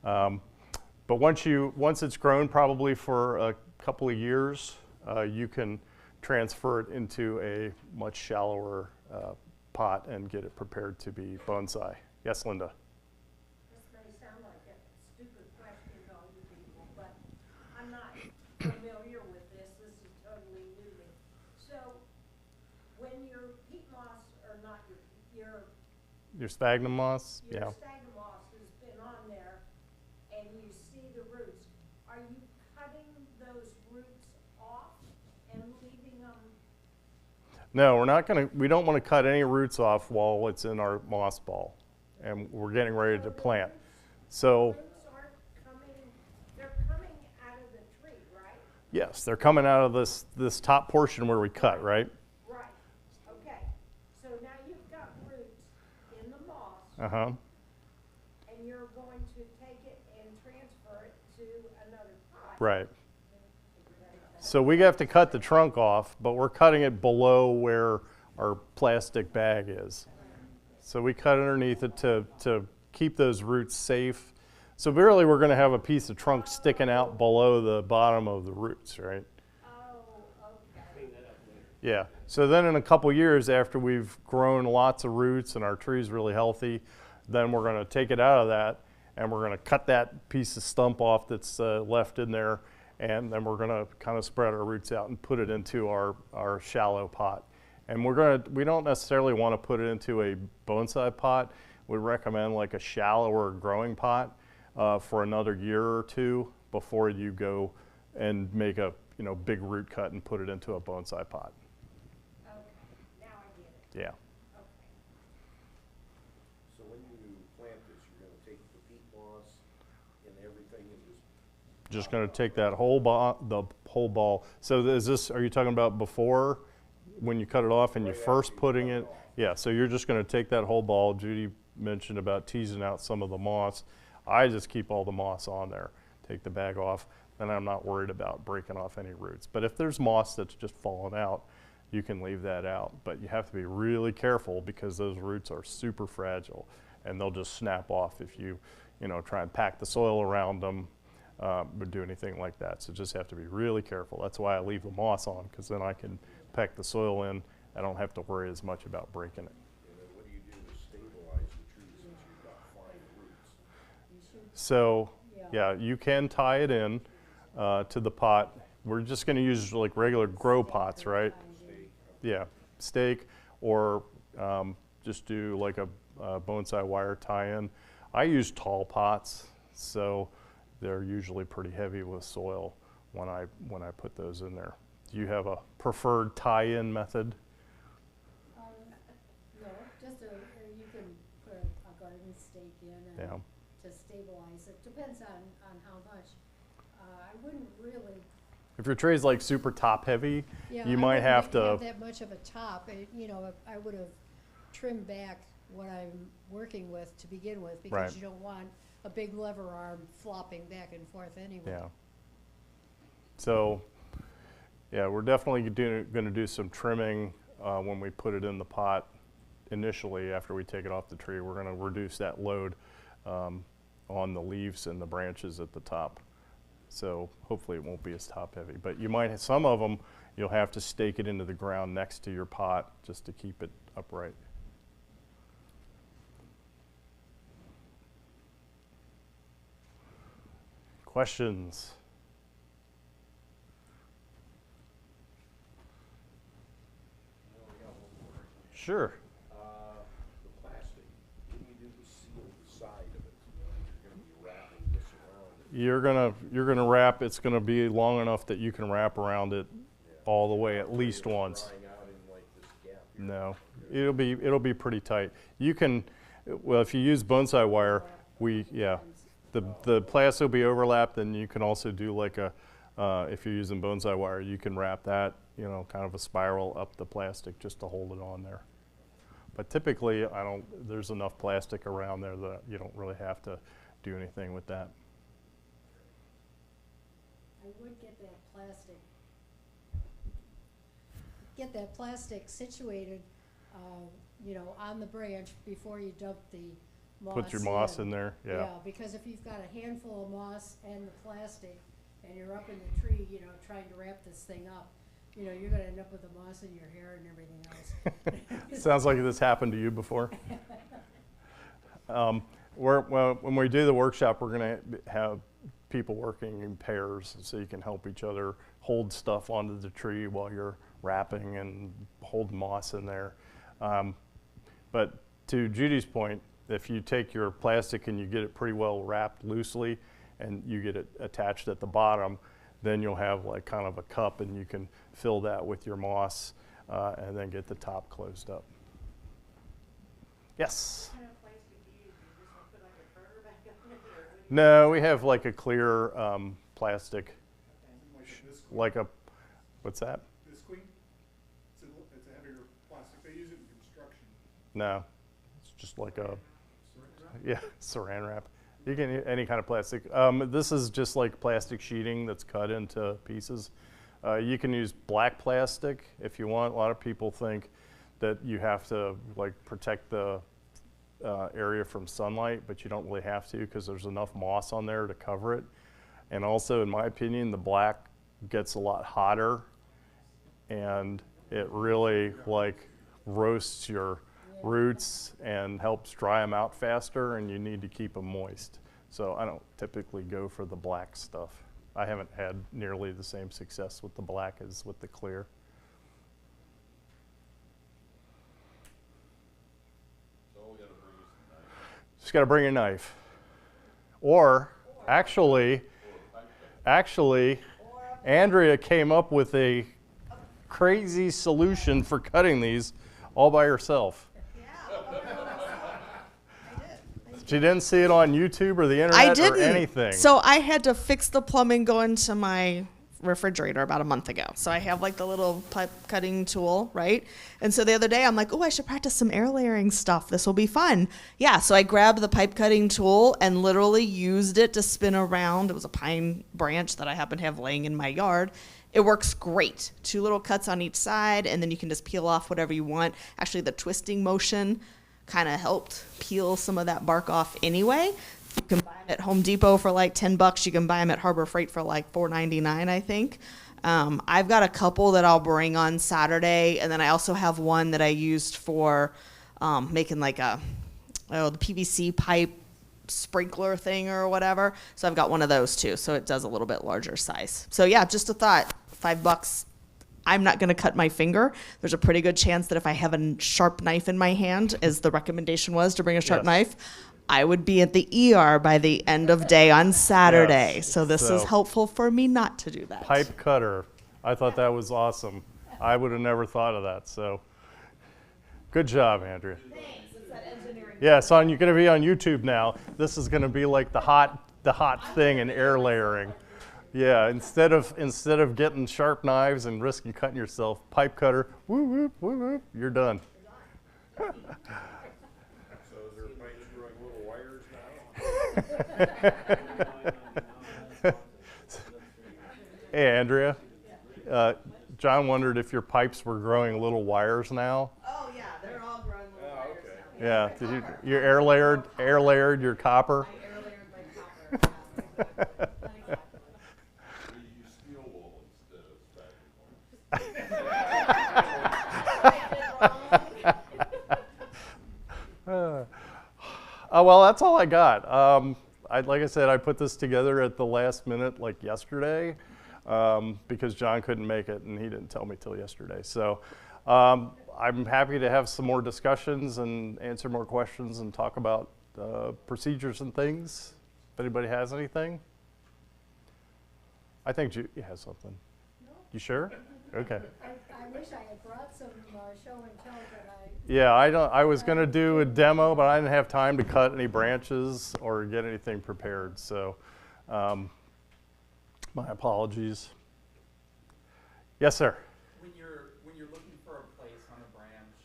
But once it's grown, probably for a couple of years, you can transfer it into a much shallower pot and get it prepared to be bonsai. Yes, Linda? This may sound like a stupid question to all you people, but I'm not familiar with this. This is totally new to me. So, when your peat moss, or not Your sphagnum moss? your Yeah. sphagnum moss has been on there, and you see the roots, are you cutting those roots off and leaving them? No, we don't want to cut any roots off while it's in our moss ball and we're getting ready to plant. So, Roots aren't coming, they're coming out of the tree, right? yes, they're coming out of this top portion where we cut, right? Right, okay. So now you've got roots in the moss, Uh-huh. and you're going to take it and transfer it to another pot. Right. So we have to cut the trunk off, but we're cutting it below where our plastic bag is. So we cut underneath it to keep those roots safe. So really we're going to have a piece of trunk sticking out below the bottom of the roots, right? Oh, okay. Yeah. So then in a couple years after we've grown lots of roots and our tree's really healthy, then we're going to take it out of that and we're going to cut that piece of stump off that's left in there, and then we're going to kind of spread our roots out and put it into our shallow pot. And we don't necessarily want to put it into a bonsai pot. We recommend like a shallower growing pot for another year or two before you go and make a big root cut and put it into a bonsai pot. Okay, now I get it. Yeah. Okay. So when you plant this, you're gonna take the peat moss and everything and Just going to take that whole ball. So are you talking about before, when you cut it off and you're Right first after you putting cut it it? off. Yeah, so you're just going to take that whole ball. Judy mentioned about teasing out some of the moss. I just keep all the moss on there, take the bag off, then I'm not worried about breaking off any roots. But if there's moss that's just fallen out, you can leave that out. But you have to be really careful because those roots are super fragile and they'll just snap off if you try and pack the soil around them. Or do anything like that. So just have to be really careful. That's why I leave the moss on, because then I can pack the soil in. I don't have to worry as much about breaking it. And then what do you do to stabilize the tree since you've got fine roots? So yeah, you can tie it in to the pot. We're just going to use like regular grow pots, right? Yeah, stake, or just do like a bonsai wire tie-in. I use tall pots, so they're usually pretty heavy with soil when I put those in there. Do you have a preferred tie-in method? No, just you can put a garden stake in and Yeah. to stabilize it. Depends on how much. I wouldn't really. If your tree is like super top heavy, Yeah, you I might wouldn't have to. have that much of a top. I would have trimmed back what I'm working with to begin with because Right. you don't want a big lever arm flopping back and forth anyway. Yeah. So, yeah, we're definitely going to do some trimming when we put it in the pot initially after we take it off the tree. We're going to reduce that load on the leaves and the branches at the top. So hopefully it won't be as top heavy. But you might have some of them, you'll have to stake it into the ground next to your pot just to keep it upright. Questions? Sure. The plastic, what do you do to seal the side of it? You're gonna be wrapping this around it. You're gonna wrap. It's gonna be long enough that you can wrap around it all the way at least once. Drying out in like this gap here. No, it'll be pretty tight. You can, well, if you use bonsai wire, the plastic will be overlapped, and you can also do like a, if you're using bonsai wire, you can wrap that, kind of a spiral up the plastic just to hold it on there. But typically, there's enough plastic around there that you don't really have to do anything with that. I would get that plastic situated, on the branch before you dump the moss Put your moss in there, yeah. Yeah, because if you've got a handful of moss and the plastic, and you're up in the tree, trying to wrap this thing up, you're gonna end up with the moss in your hair and everything else. Sounds like this happened to you before. When we do the workshop, we're going to have people working in pairs so you can help each other hold stuff onto the tree while you're wrapping and hold moss in there. But to Judy's point, if you take your plastic and you get it pretty well wrapped loosely and you get it attached at the bottom, then you'll have like kind of a cup and you can fill that with your moss and then get the top closed up. Yes? What kind of plastic do you use? You just like put like a burr back on it, or what do you? No, we have like a clear plastic, Like this, like a, what's that? this queen, it's a heavier plastic. They use it in construction. No, it's just like a, yeah, saran wrap. You can use any kind of plastic. This is just like plastic sheeting that's cut into pieces. You can use black plastic if you want. A lot of people think that you have to like protect the area from sunlight, but you don't really have to because there's enough moss on there to cover it. And also, in my opinion, the black gets a lot hotter and it really like roasts your roots and helps dry them out faster, and you need to keep them moist. So I don't typically go for the black stuff. I haven't had nearly the same success with the black as with the clear. So we gotta bring you some knife. Just got to bring a knife. Or actually, Andrea came up with a crazy solution for cutting these all by herself. She didn't see it on YouTube or the I internet didn't. or anything. So I had to fix the plumbing going to my refrigerator about a month ago. So I have like the little pipe cutting tool, right? And so the other day I'm like, oh, I should practice some air layering stuff. This will be fun. Yeah, so I grabbed the pipe cutting tool and literally used it to spin around. It was a pine branch that I happen to have laying in my yard. It works great. 2 little cuts on each side, and then you can just peel off whatever you want. Actually, the twisting motion kind of helped peel some of that bark off anyway. You can buy them at Home Depot for like $10. You can buy them at Harbor Freight for like $4.99, I think. I've got a couple that I'll bring on Saturday, and then I also have one that I used for making like the PVC pipe sprinkler thing or whatever. So I've got one of those too. So it does a little bit larger size. So yeah, just a thought, $5. I'm not going to cut my finger. There's a pretty good chance that if I have a sharp knife in my hand, as the recommendation was to bring a sharp Yes. knife, I would be at the ER by the end of day on Saturday. Yes. So this is So- helpful for me not to do that. Pipe cutter. I thought that was awesome. I would have never thought of that. So, good job, Andrea. Thanks. It's that engineering. Yeah, son, you're going to be on YouTube now. This is going to be like the hot thing in air layering. Yeah, instead of getting sharp knives and risking cutting yourself, pipe cutter, woo whoop, woo whoop, you're done. So is there pipes growing little wires now? Hey, Andrea. John wondered if your pipes were growing little wires now. Oh yeah, they're all growing little Oh, wires okay. now. Yeah, did you air layered your copper? I air layered my copper. Yeah, exactly. We use steel wool instead of spaghetti. Well, that's all I got. Like I said, I put this together at the last minute, like yesterday, because John couldn't make it and he didn't tell me till yesterday. So I'm happy to have some more discussions and answer more questions and talk about procedures and things. If anybody has anything, I think Judy has something. You sure? Okay. I wish I had brought some show and tell, but Yeah, I was going to do a demo, but I didn't have time to cut any branches or get anything prepared. So, my apologies. Yes, sir. When you're looking for a place on a branch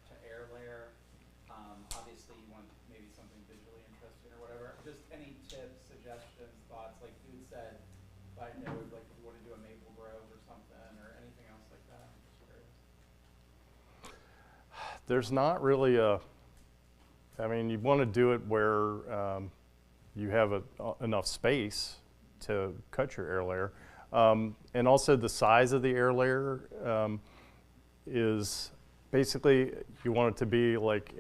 to air layer, obviously you want maybe something visually interesting or whatever. Just any tips, suggestions, thoughts, like Dude said, I know like if you want to do a maple grove or something or anything else like that. I'm just curious. There's not really I mean, you want to do it where you have enough space to cut your air layer. And also the size of the air layer is basically, you want it to be like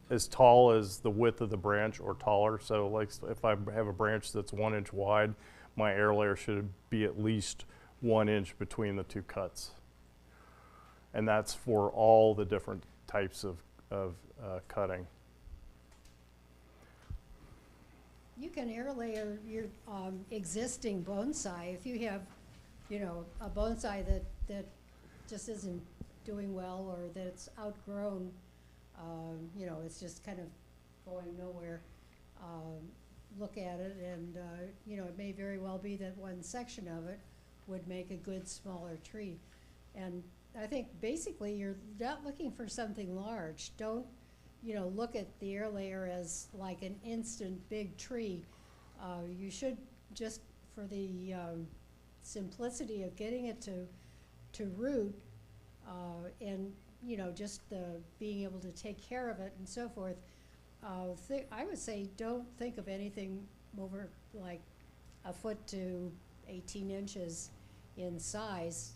as tall as the width of the branch or taller. So like if I have a branch that's 1 inch wide, my air layer should be at least 1 inch between the two cuts. And that's for all the different types of cutting. you can air layer your existing bonsai. If you have, a bonsai that just isn't doing well or that it's outgrown, it's just kind of going nowhere. Look at it and, it may very well be that one section of it would make a good smaller tree. And I think basically you're not looking for something large. Don't, look at the air layer as like an instant big tree. You should just, for the simplicity of getting it to root, and, just being able to take care of it and so forth, I would say don't think of anything over like a foot to 18 inches in size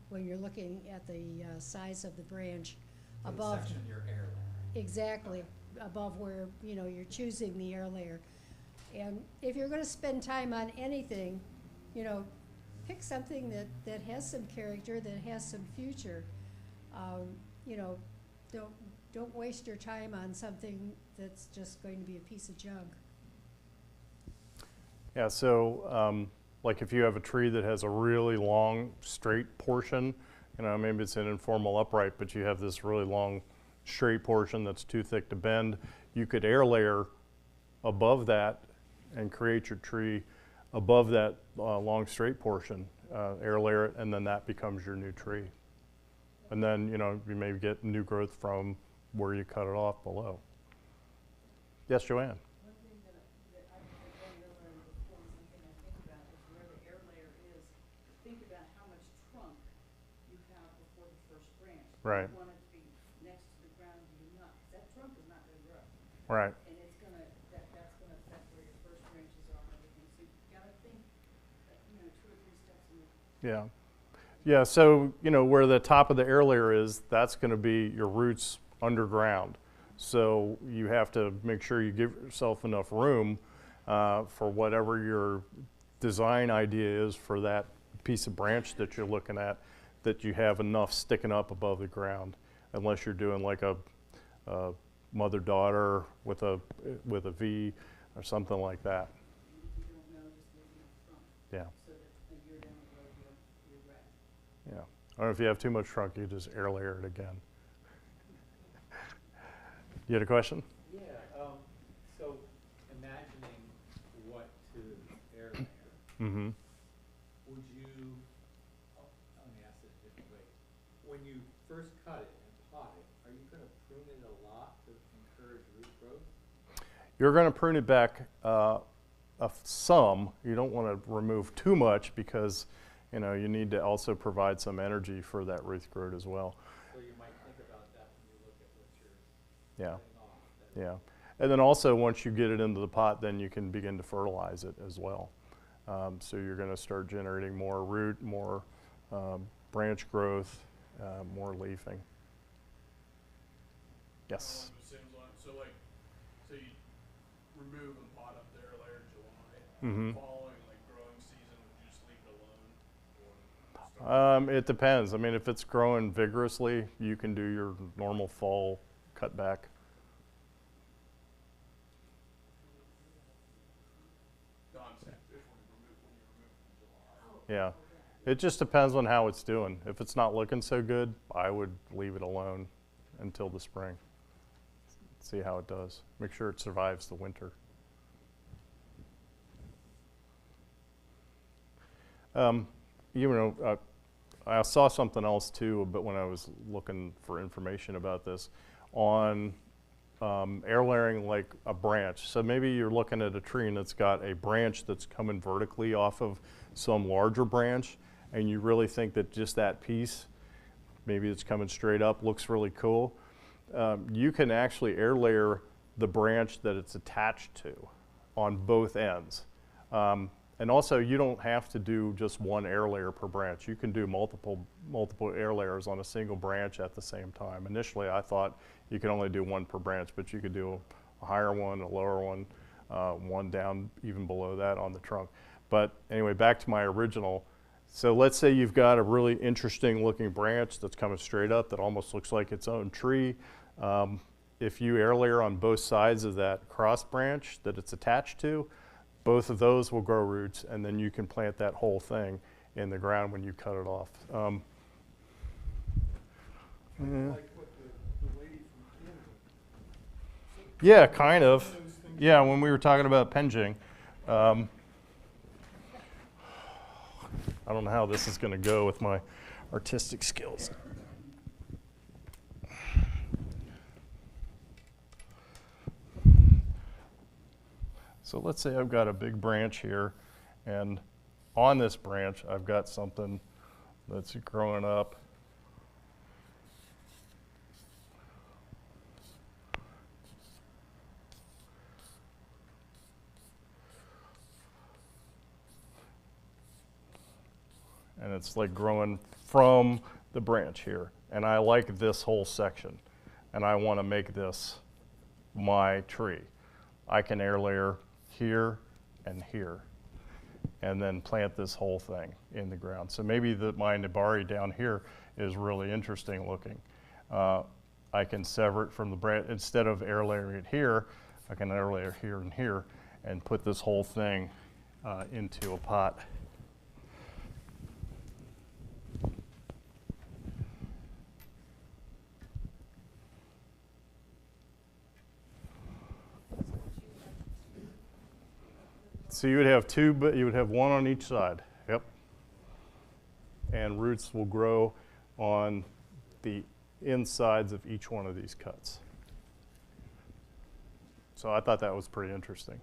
when you're looking at the size of the branch For the above. section you're air layering. Exactly, above where, you're choosing the air layer. And if you're gonna spend time on anything, pick something that has some character, that has some future. Don't waste your time on something that's just going to be a piece of junk. Yeah, so like if you have a tree that has a really long straight portion, maybe it's an informal upright, but you have this really long straight portion that's too thick to bend, you could air layer above that and create your tree above that long straight portion, air layer it, and then that becomes your new tree. And then, you may get new growth from where you cut it off below. Yes, Joanne? One thing that I've done over before, something I think about is where the air layer is. Think about how much trunk you have before the first branch. Right. You want it to be next to the ground, you not, that trunk is not gonna grow. Right. And it's gonna, that's gonna affect where your first branches are and everything. So you gotta think, 2 or 3 steps in the. Yeah. Yeah, so, where the top of the air layer is, that's going to be your roots underground. So you have to make sure you give yourself enough room for whatever your design idea is for that piece of branch that you're looking at, that you have enough sticking up above the ground, unless you're doing like a mother-daughter with a V or something like that. You don't know, just maybe up front, Yeah, so that a year down the road, you'll regret. yeah. Or if you have too much trunk, you just air layer it again. You had a question? Yeah, so imagining what to air layer, Mm-hmm. would you, let me ask it a different way. When you first cut it and pot it, are you gonna prune it a lot to encourage root growth? You're going to prune it back some. You don't want to remove too much because, you know, you need to also provide some energy for that root growth as well. So you might think about that when you look at what you're Yeah, cutting off. That yeah. And then also once you get it into the pot, then you can begin to fertilize it as well. So you're going to start generating more root, more branch growth, more leafing. Yes. Along the same line, so like, say you remove and pot up there later July, Mm-hmm. following like growing season, would you just leave it alone? Or start It depends. I mean, if it's growing vigorously, you can do your normal fall cutback. No, I'm saying if when you remove it in July. Yeah. It just depends on how it's doing. If it's not looking so good, I would leave it alone until the spring. See how it does. Make sure it survives the winter. You know, I saw something else too, but when I was looking for information about this, on air layering like a branch. So maybe you're looking at a tree and it's got a branch that's coming vertically off of some larger branch, and you really think that just that piece, maybe it's coming straight up, looks really cool. You can actually air layer the branch that it's attached to on both ends. And also, you don't have to do just one air layer per branch. You can do multiple air layers on a single branch at the same time. Initially, I thought you could only do one per branch, but you could do a higher one, a lower one, one down even below that on the trunk. But anyway, back to my original. So let's say you've got a really interesting looking branch that's coming straight up that almost looks like its own tree. If you air layer on both sides of that cross branch that it's attached to, both of those will grow roots, and then you can plant that whole thing in the ground when you cut it off. Like what the lady from Canada. Yeah, kind of. Yeah, when we were talking about penging. I don't know how this is going to go with my artistic skills. So let's say I've got a big branch here, and on this branch I've got something that's growing up. And it's like growing from the branch here. And I like this whole section, and I want to make this my tree. I can air layer here and here, and then plant this whole thing in the ground. So maybe my nibari down here is really interesting looking. I can sever it from the branch. Instead of air layering it here, I can air layer here and here and put this whole thing into a pot. So you would have two, but you would have one on each side. Yep. And roots will grow on the insides of each one of these cuts. So I thought that was pretty interesting.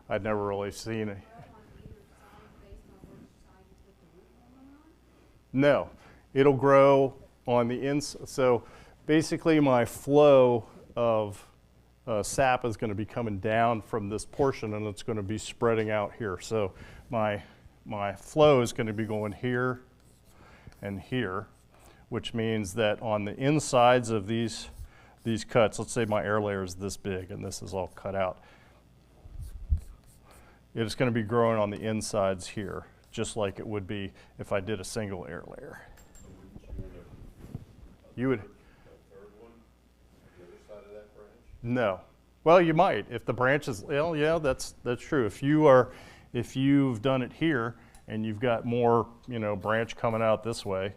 I'd never really seen it. No, it'll grow on the inside. So basically my flow of sap is going to be coming down from this portion, and it's going to be spreading out here. So my flow is going to be going here and here, which means that on the insides of these cuts, let's say my air layer is this big and this is all cut out, it's going to be growing on the insides here, just like it would be if I did a single air layer. So wouldn't you You would. a third one on the other side of that branch? No. Well, you might if the branches. Well, yeah, that's true. If you've done it here and you've got more, branch coming out this way,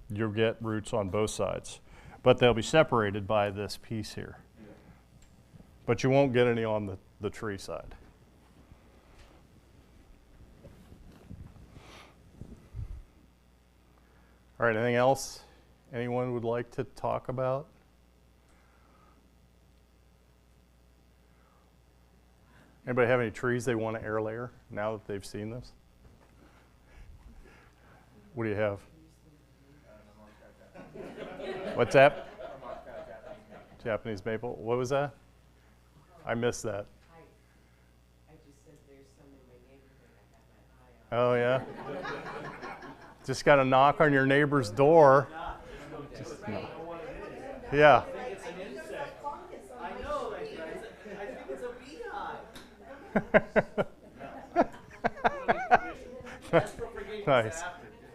you'll get roots on both sides, but they'll be separated by this piece here. But you won't get any on the tree side. All right. Anything else anyone would like to talk about? Anybody have any trees they want to air layer now that they've seen this? What do you have? What's that? Japanese maple. What was that? I missed that. I just said there's some in my neighborhood I have my eye on. Oh, yeah? Just got to knock on your neighbor's door. Yeah. Nice.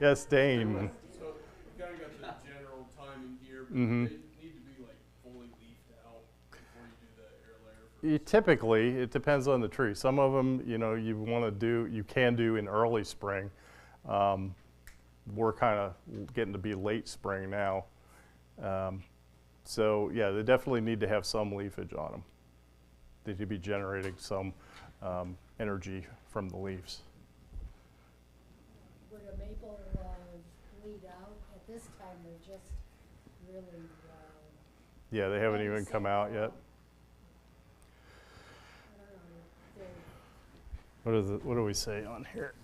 Yes, Dane. So you kind of got the general timing here, but Mhm. they need to be like fully leafed out before you do the air layer. Typically, it depends on the tree. Some of them, you can do in early spring. We're kind of getting to be late spring now. So yeah, they definitely need to have some leafage on them. They need to be generating some energy from the leaves. Would a maple bleed out? At this time, they're just really, Yeah, they haven't even come out yet. they're, What do we say on here?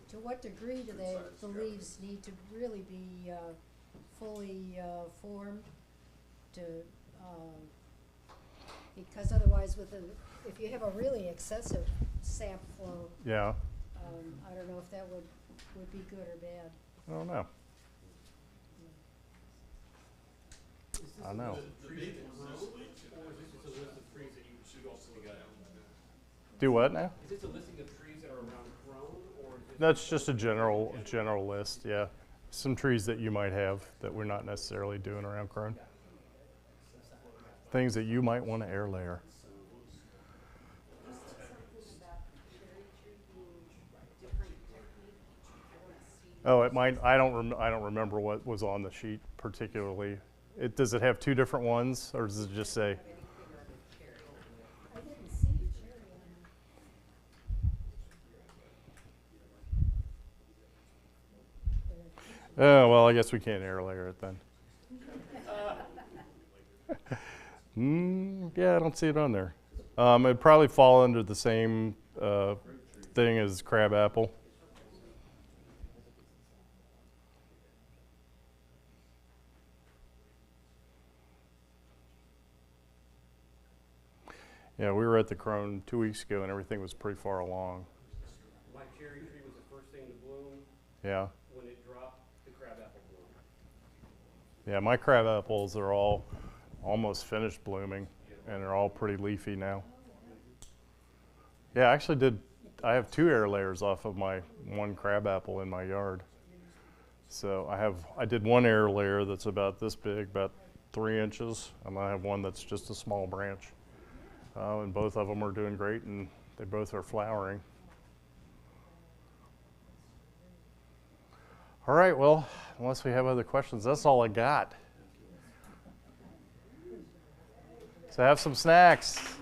to what degree do the leaves need to really be fully formed to, because otherwise if you have a really excessive sap flow, Yeah, I don't know if that would be good or bad. I don't know. I know. Do what now? Is this a listing of trees that are around grown, or is this? That's just a general list, yeah. Some trees that you might have that we're not necessarily doing around Crone. Things that you might want to air layer. Oh, it might. I don't remember what was on the sheet particularly. Does it have two different ones, or does it just say? I didn't see cherry on there. Oh, well, I guess we can't air layer it then. Yeah, I don't see it on there. It'd probably fall under the same thing as crabapple. Yeah, we were at the Crone 2 weeks ago, and everything was pretty far along. My cherry tree was the first thing to bloom. Yeah. When it dropped, the crabapple bloomed. Yeah, my crab apples are all almost finished blooming, and they're all pretty leafy now. Yeah, I have 2 air layers off of my 1 crab apple in my yard. So I did 1 air layer that's about this big, about 3 inches, and I have one that's just a small branch. And both of them are doing great, and they both are flowering. All right, well, unless we have other questions, that's all I got. So have some snacks.